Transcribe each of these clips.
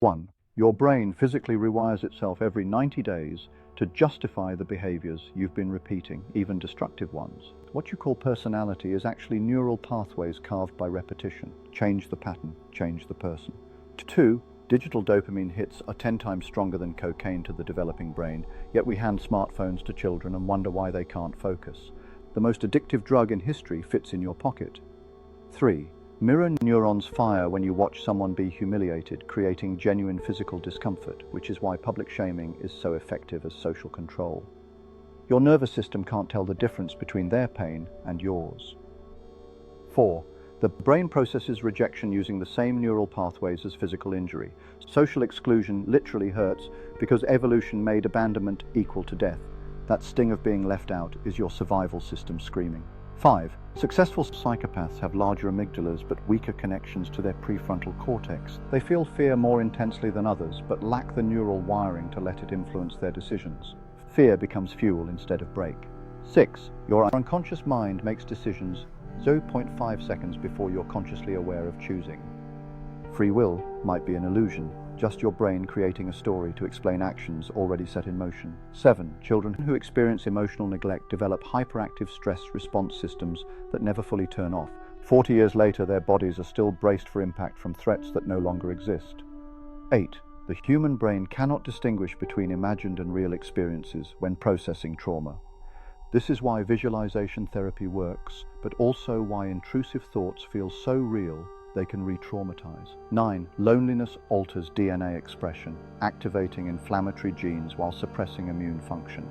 1. Your brain physically rewires itself every 90 days to justify the behaviors you've been repeating, even destructive ones. What you call personality is actually neural pathways carved by repetition. Change the pattern, change the person. 2. Digital dopamine hits are 10 times stronger than cocaine to the developing brain, yet we hand smartphones to children and wonder why they can't focus. The most addictive drug in history fits in your pocket. 3. Mirror neurons fire when you watch someone be humiliated, creating genuine physical discomfort, which is why public shaming is so effective as social control. Your nervous system can't tell the difference between their pain and yours. 4. The brain processes rejection using the same neural pathways as physical injury. Social exclusion literally hurts because evolution made abandonment equal to death. That sting of being left out is your survival system screaming. 5. Successful psychopaths have larger amygdalas but weaker connections to their prefrontal cortex. They feel fear more intensely than others but lack the neural wiring to let it influence their decisions. Fear becomes fuel instead of brake. 6. Your unconscious mind makes decisions 0.5 seconds before you're consciously aware of choosing. Free will might be an illusion, just your brain creating a story to explain actions already set in motion. 7. Children who experience emotional neglect develop hyperactive stress response systems that never fully turn off. 40 years later, their bodies are still braced for impact from threats that no longer exist. 8. The human brain cannot distinguish between imagined and real experiences when processing trauma. This is why visualization therapy works, but also why intrusive thoughts feel so real they can re-traumatize. 9. Loneliness alters DNA expression, activating inflammatory genes while suppressing immune function.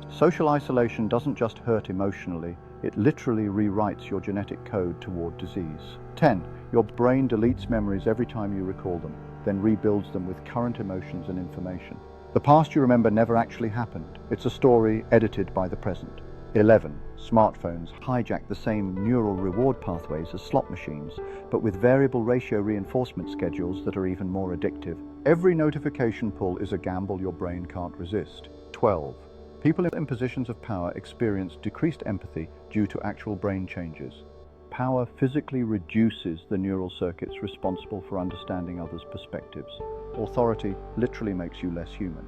Social isolation doesn't just hurt emotionally, it literally rewrites your genetic code toward disease. 10. Your brain deletes memories every time you recall them, then rebuilds them with current emotions and information. The past you remember never actually happened. It's a story edited by the present. 11. Smartphones hijack the same neural reward pathways as slot machines, but with variable ratio reinforcement schedules that are even more addictive. Every notification pull is a gamble your brain can't resist. 12. People in positions of power experience decreased empathy due to actual brain changes. Power physically reduces the neural circuits responsible for understanding others' perspectives. Authority literally makes you less human.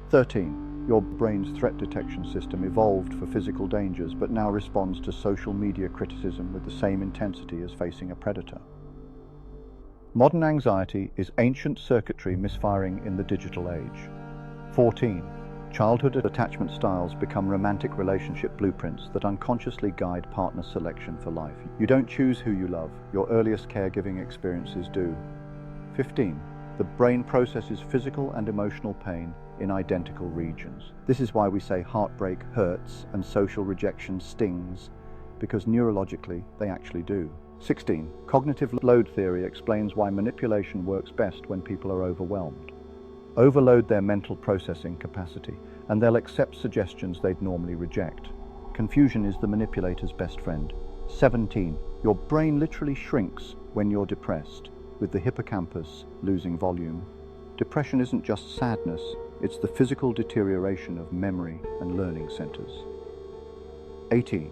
13. Your brain's threat detection system evolved for physical dangers but now responds to social media criticism with the same intensity as facing a predator. Modern anxiety is ancient circuitry misfiring in the digital age. 14. Childhood attachment styles become romantic relationship blueprints that unconsciously guide partner selection for life. You don't choose who you love, your earliest caregiving experiences do. 15. The brain processes physical and emotional pain in identical regions. This is why we say heartbreak hurts and social rejection stings, because neurologically they actually do. 16. Cognitive load theory explains why manipulation works best when people are overwhelmed. Overload their mental processing capacity, and they'll accept suggestions they'd normally reject. Confusion is the manipulator's best friend. 17. Your brain literally shrinks when you're depressed, with the hippocampus losing volume. Depression isn't just sadness, it's the physical deterioration of memory and learning centers. 18.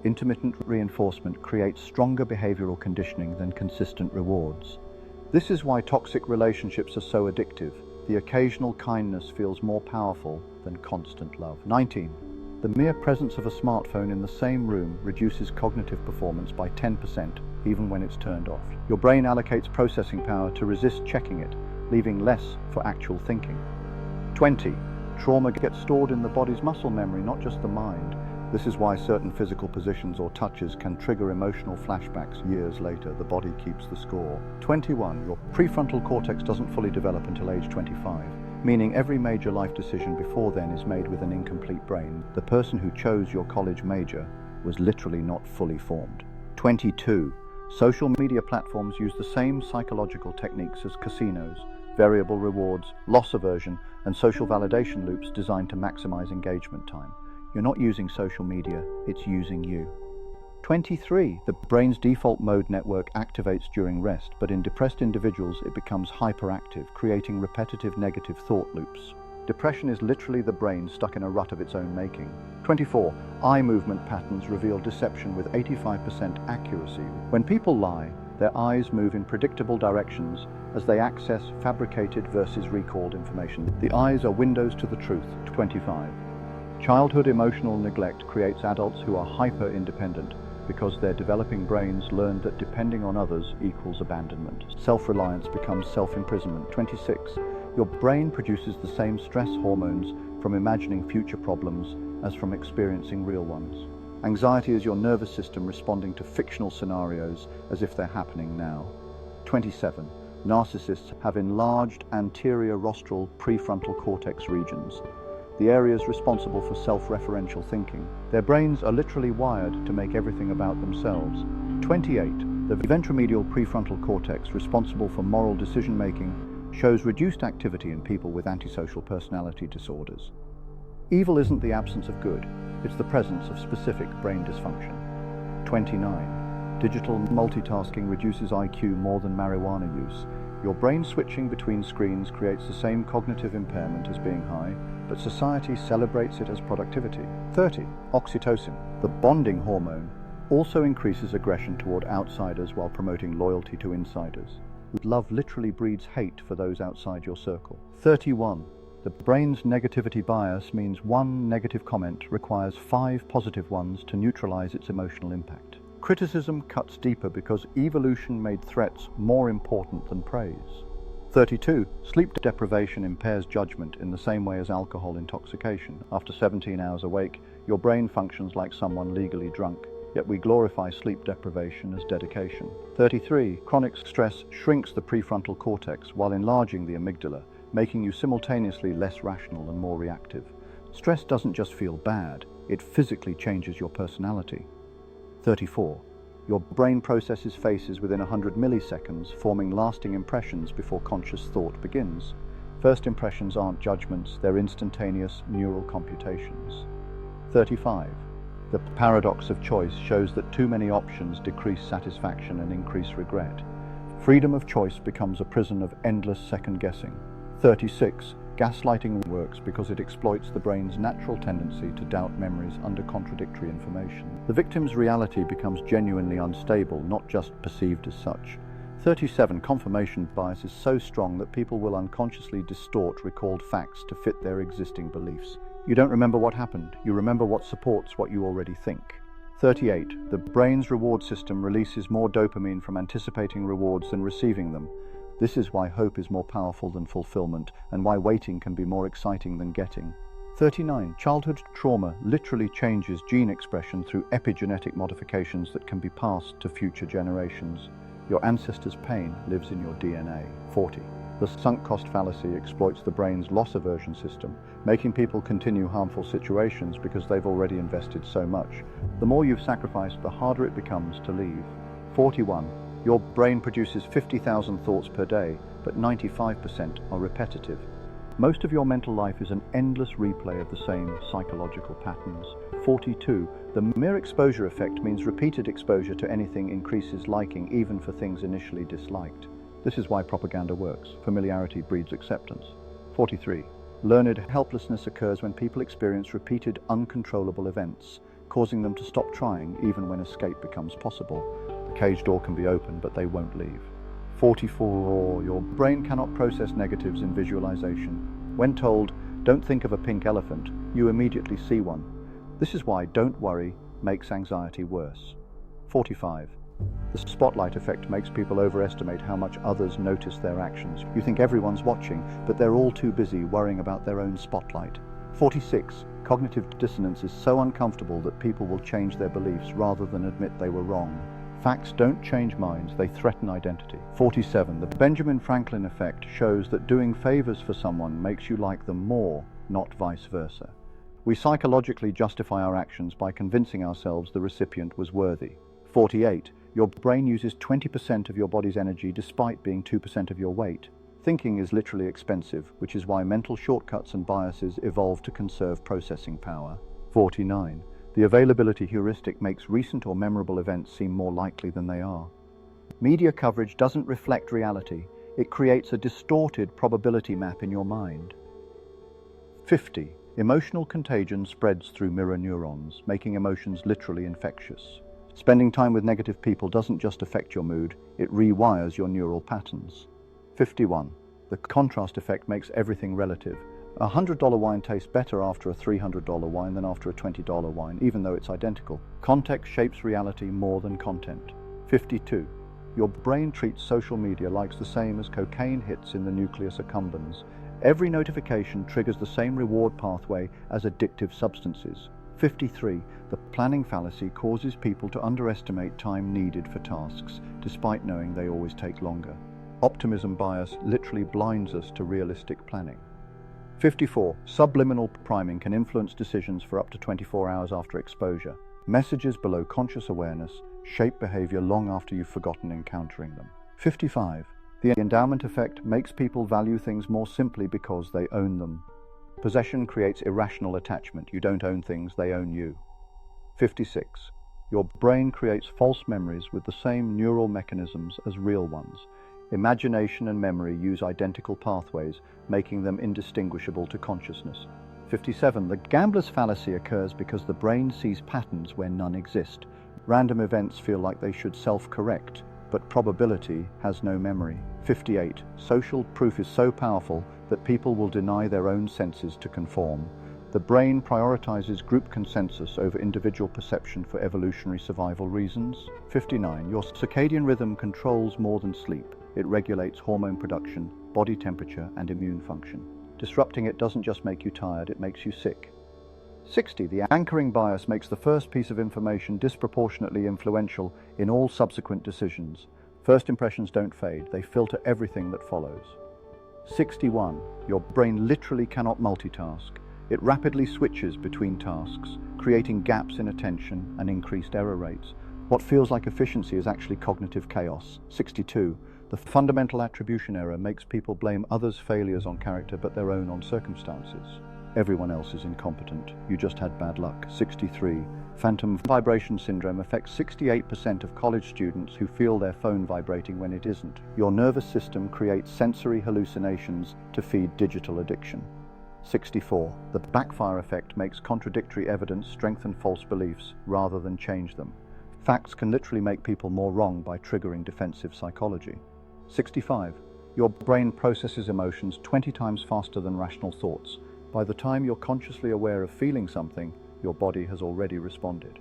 Intermittent reinforcement creates stronger behavioral conditioning than consistent rewards. This is why toxic relationships are so addictive. The occasional kindness feels more powerful than constant love. 19. The mere presence of a smartphone in the same room reduces cognitive performance by 10%, even when it's turned off. Your brain allocates processing power to resist checking it, leaving less for actual thinking. 20. Trauma gets stored in the body's muscle memory, not just the mind. This is why certain physical positions or touches can trigger emotional flashbacks years later. The body keeps the score. 21. Your prefrontal cortex doesn't fully develop until age 25, meaning every major life decision before then is made with an incomplete brain. The person who chose your college major was literally not fully formed. 22. Social media platforms use the same psychological techniques as casinos: variable rewards, loss aversion, and social validation loops designed to maximize engagement time. You're not using social media, it's using you. 23. The brain's default mode network activates during rest, but in depressed individuals it becomes hyperactive, creating repetitive negative thought loops. Depression is literally the brain stuck in a rut of its own making. 24. Eye movement patterns reveal deception with 85% accuracy. When people lie, Their eyes move in predictable directions as they access fabricated versus recalled information. The eyes are windows to the truth. 25. Childhood emotional neglect creates adults who are hyper-independent because their developing brains learned that depending on others equals abandonment. Self-reliance becomes self-imprisonment. 26. Your brain produces the same stress hormones from imagining future problems as from experiencing real ones. Anxiety is your nervous system responding to fictional scenarios as if they're happening now. 27. Narcissists have enlarged anterior rostral prefrontal cortex regions, the areas responsible for self-referential thinking. Their brains are literally wired to make everything about themselves. 28. The ventromedial prefrontal cortex, responsible for moral decision-making, shows reduced activity in people with antisocial personality disorders. Evil isn't the absence of good, it's the presence of specific brain dysfunction. 29. Digital multitasking reduces IQ more than marijuana use. Your brain switching between screens creates the same cognitive impairment as being high, but society celebrates it as productivity. 30. Oxytocin, the bonding hormone, also increases aggression toward outsiders while promoting loyalty to insiders. Love literally breeds hate for those outside your circle. 31. The brain's negativity bias means one negative comment requires 5 positive ones to neutralize its emotional impact. Criticism cuts deeper because evolution made threats more important than praise. 32. Sleep deprivation impairs judgment in the same way as alcohol intoxication. After 17 hours awake, your brain functions like someone legally drunk, yet we glorify sleep deprivation as dedication. 33. Chronic stress shrinks the prefrontal cortex while enlarging the amygdala, making you simultaneously less rational and more reactive. Stress doesn't just feel bad, it physically changes your personality. 34. Your brain processes faces within 100 milliseconds, forming lasting impressions before conscious thought begins. First impressions aren't judgments, they're instantaneous neural computations. 35. The paradox of choice shows that too many options decrease satisfaction and increase regret. Freedom of choice becomes a prison of endless second-guessing. 36. Gaslighting works because it exploits the brain's natural tendency to doubt memories under contradictory information. The victim's reality becomes genuinely unstable, not just perceived as such. 37. Confirmation bias is so strong that people will unconsciously distort recalled facts to fit their existing beliefs. You don't remember what happened, you remember what supports what you already think. 38. The brain's reward system releases more dopamine from anticipating rewards than receiving them. This is why hope is more powerful than fulfillment, and why waiting can be more exciting than getting. 39. Childhood trauma literally changes gene expression through epigenetic modifications that can be passed to future generations. Your ancestors' pain lives in your DNA. 40. The sunk cost fallacy exploits the brain's loss aversion system, making people continue harmful situations because they've already invested so much. The more you've sacrificed, the harder it becomes to leave. 41. Your brain produces 50,000 thoughts per day, but 95% are repetitive. Most of your mental life is an endless replay of the same psychological patterns. 42. The mere exposure effect means repeated exposure to anything increases liking, even for things initially disliked. This is why propaganda works. Familiarity breeds acceptance. 43. Learned helplessness occurs when people experience repeated uncontrollable events, causing them to stop trying even when escape becomes possible. The cage door can be open, but they won't leave. 44. Your brain cannot process negatives in visualization. When told, don't think of a pink elephant, you immediately see one. This is why don't worry makes anxiety worse. 45. The spotlight effect makes people overestimate how much others notice their actions. You think everyone's watching, but they're all too busy worrying about their own spotlight. 46. Cognitive dissonance is so uncomfortable that people will change their beliefs rather than admit they were wrong. Facts don't change minds, they threaten identity. 47. The Benjamin Franklin effect shows that doing favors for someone makes you like them more, not vice versa. We psychologically justify our actions by convincing ourselves the recipient was worthy. 48. Your brain uses 20% of your body's energy despite being 2% of your weight. Thinking is literally expensive, which is why mental shortcuts and biases evolve to conserve processing power. 49. The availability heuristic makes recent or memorable events seem more likely than they are. Media coverage doesn't reflect reality, it creates a distorted probability map in your mind. 50. Emotional contagion spreads through mirror neurons, making emotions literally infectious. Spending time with negative people doesn't just affect your mood, it rewires your neural patterns. 51. The contrast effect makes everything relative. A $100 wine tastes better after a $300 wine than after a $20 wine, even though it's identical. Context shapes reality more than content. 52. Your brain treats social media like the same as cocaine hits in the nucleus accumbens. Every notification triggers the same reward pathway as addictive substances. 53. The planning fallacy causes people to underestimate time needed for tasks, despite knowing they always take longer. Optimism bias literally blinds us to realistic planning. 54. Subliminal priming can influence decisions for up to 24 hours after exposure. Messages below conscious awareness shape behavior long after you've forgotten encountering them. 55. The endowment effect makes people value things more simply because they own them. Possession creates irrational attachment. You don't own things, they own you. 56. Your brain creates false memories with the same neural mechanisms as real ones. Imagination and memory use identical pathways, making them indistinguishable to consciousness. 57. The gambler's fallacy occurs because the brain sees patterns where none exist. Random events feel like they should self-correct, but probability has no memory. 58. Social proof is so powerful that people will deny their own senses to conform. The brain prioritizes group consensus over individual perception for evolutionary survival reasons. 59. Your circadian rhythm controls more than sleep. It regulates hormone production, body temperature, and immune function. Disrupting it doesn't just make you tired, it makes you sick. 60. The anchoring bias makes the first piece of information disproportionately influential in all subsequent decisions. First impressions don't fade, they filter everything that follows. 61. Your brain literally cannot multitask. It rapidly switches between tasks, creating gaps in attention and increased error rates. What feels like efficiency is actually cognitive chaos. 62. The fundamental attribution error makes people blame others' failures on character but their own on circumstances. Everyone else is incompetent. You just had bad luck. 63. Phantom vibration syndrome affects 68% of college students who feel their phone vibrating when it isn't. Your nervous system creates sensory hallucinations to feed digital addiction. 64. The backfire effect makes contradictory evidence strengthen false beliefs rather than change them. Facts can literally make people more wrong by triggering defensive psychology. 65. Your brain processes emotions 20 times faster than rational thoughts. By the time you're consciously aware of feeling something, your body has already responded.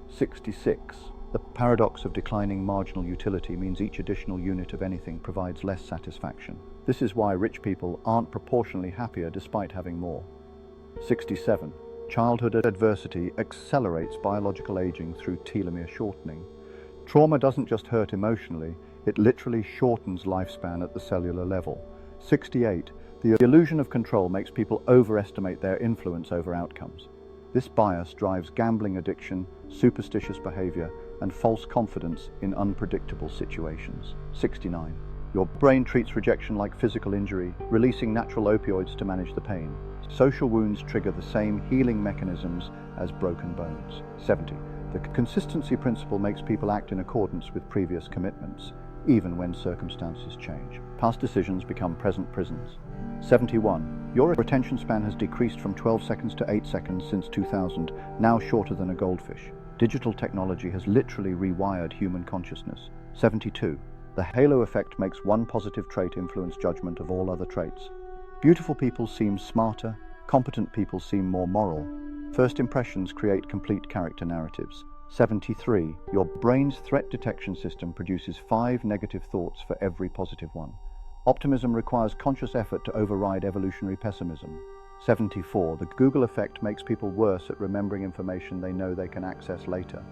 66. The paradox of declining marginal utility means each additional unit of anything provides less satisfaction. This is why rich people aren't proportionally happier despite having more. 67. Childhood adversity accelerates biological aging through telomere shortening. Trauma doesn't just hurt emotionally, it literally shortens lifespan at the cellular level. 68. The illusion of control makes people overestimate their influence over outcomes. This bias drives gambling addiction, superstitious behavior, and false confidence in unpredictable situations. 69. Your brain treats rejection like physical injury, releasing natural opioids to manage the pain. Social wounds trigger the same healing mechanisms as broken bones. 70. The consistency principle makes people act in accordance with previous commitments, even when circumstances change. Past decisions become present prisons. 71. Your attention span has decreased from 12 seconds to 8 seconds since 2000, now shorter than a goldfish. Digital technology has literally rewired human consciousness. 72. The halo effect makes one positive trait influence judgment of all other traits. Beautiful people seem smarter, competent people seem more moral. First impressions create complete character narratives. 73. Your brain's threat detection system produces 5 negative thoughts for every positive one. Optimism requires conscious effort to override evolutionary pessimism. 74. The Google effect makes people worse at remembering information they know they can access later.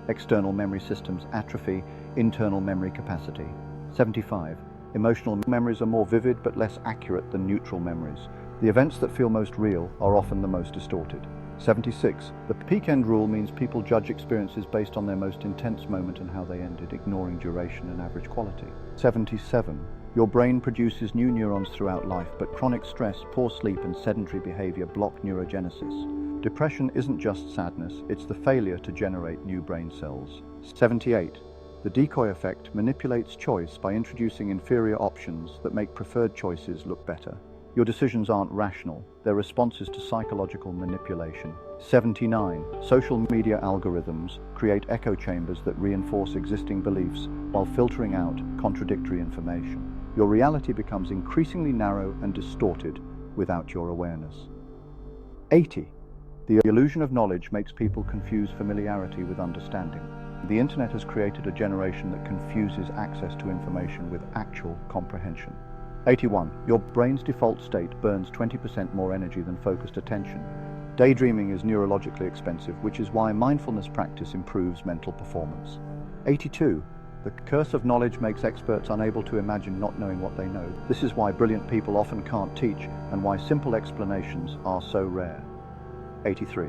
External memory systems atrophy internal memory capacity. 75. Emotional memories are more vivid but less accurate than neutral memories. The events that feel most real are often the most distorted. 76. The peak end rule means people judge experiences based on their most intense moment and how they ended, ignoring duration and average quality. 77. Your brain produces new neurons throughout life, but chronic stress, poor sleep, and sedentary behavior block neurogenesis. Depression isn't just sadness, it's the failure to generate new brain cells. 78. The decoy effect manipulates choice by introducing inferior options that make preferred choices look better. Your decisions aren't rational, they're responses to psychological manipulation. 79. Social media algorithms create echo chambers that reinforce existing beliefs while filtering out contradictory information. Your reality becomes increasingly narrow and distorted without your awareness. 80. The illusion of knowledge makes people confuse familiarity with understanding. The internet has created a generation that confuses access to information with actual comprehension. 81. Your brain's default state burns 20% more energy than focused attention. Daydreaming is neurologically expensive, which is why mindfulness practice improves mental performance. 82. The curse of knowledge makes experts unable to imagine not knowing what they know. This is why brilliant people often can't teach and why simple explanations are so rare. 83.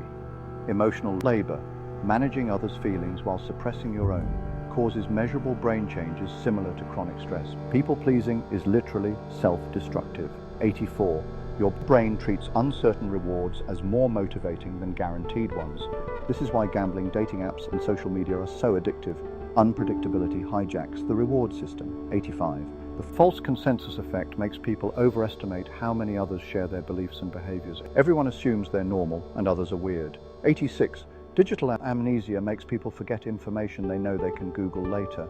Emotional labor. Managing others' feelings while suppressing your own causes measurable brain changes similar to chronic stress. People-pleasing is literally self-destructive. 84. Your brain treats uncertain rewards as more motivating than guaranteed ones. This is why gambling, dating apps, and social media are so addictive. Unpredictability hijacks the reward system. 85. The false consensus effect makes people overestimate how many others share their beliefs and behaviors. Everyone assumes they're normal and others are weird. 86. Digital amnesia makes people forget information they know they can Google later.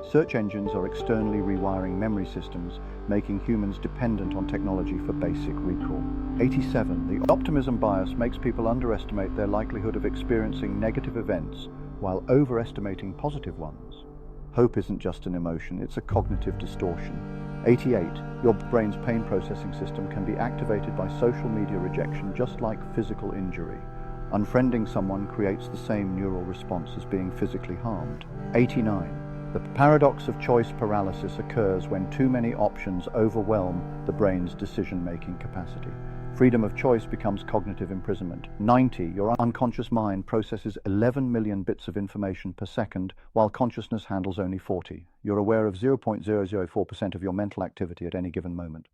Search engines are externally rewiring memory systems, making humans dependent on technology for basic recall. 87. The optimism bias makes people underestimate their likelihood of experiencing negative events while overestimating positive ones. Hope isn't just an emotion, it's a cognitive distortion. 88. Your brain's pain processing system can be activated by social media rejection just like physical injury. Unfriending someone creates the same neural response as being physically harmed. 89. The paradox of choice paralysis occurs when too many options overwhelm the brain's decision-making capacity. Freedom of choice becomes cognitive imprisonment. 90. Your unconscious mind processes 11 million bits of information per second, while consciousness handles only 40. You're aware of 0.004% of your mental activity at any given moment.